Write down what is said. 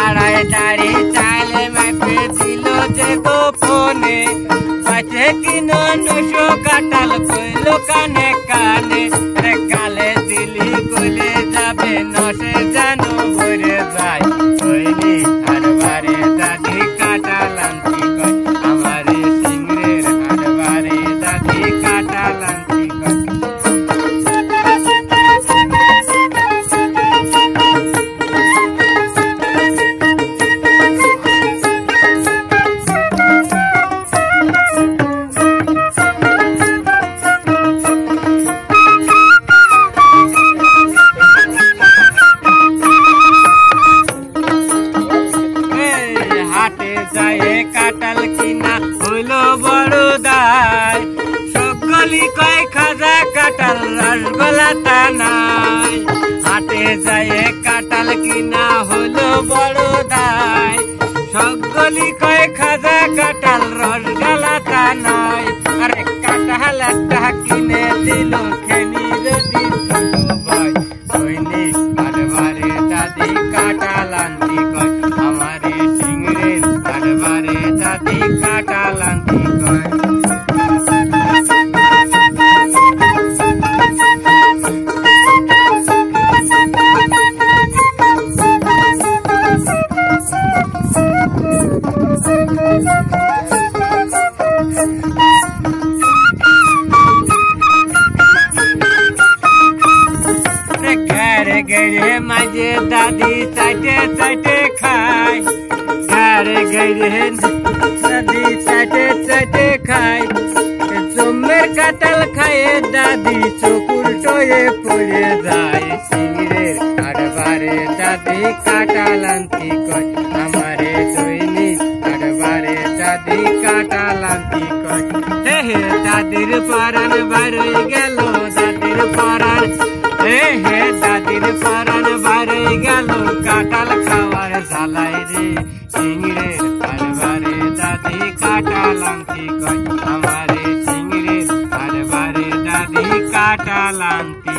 আড়াই দাড়ি চাইলে মাপে দিল যে গোপনে বাজে কিন 900 কাঁঠাল কইল কানে কানে গালে দিলি কইলে যাবে নসে জানো ভরে যায় কইনি হাড়বারে দাদি কাঁঠাল আনতি কই আমারে সিংড়ের হাড়বারে দাদি কাঁঠাল আনতি কই কাঁঠাল কিনা হইলো বড় দায় সকলি কয় খাজা কাঁঠাল রসগোল্লা তা নাই হাটে যায় কাঁঠাল কিনা হইলো বড় দায় সকলি কয় খাজা কাঁঠাল রসগোল্লা তা নাই আরে কাঁঠাল একটা কিনে দিল খেনি যদি ভাই কইনি হাড়বারে দাদি কাঁঠাল আনতি কয় আমারে সিংড়ের হাড়বারে দাদি কাঁঠাল আনতি কয় ঘরে ঘরে মাঝে দাদি চাটে চাটে খায় ঘরে ঘরে দাদি চাটে চাটে খায় জমের কাঁঠাল খায়ে দাদি চকুর টয়ে পড়ে যায় সিংড়ের হাড়বারে দাদি কাঁঠাল আনতি কয় আমারে দৈনিক হাড়বারে দাদি কাঁঠাল আনতি কয় হে দাদির পরাণ বারই গেল দাদির পরাণ হে দাদির পরাণ বারই গেল কাঁঠাল খাওয়ার জ্বালাই রে সিংড়ের হাড়বারে দাদি কাঁঠাল আনতি কয় আমারে সিংড়ের হাড়বারে দাদি কাঁঠাল আনতি।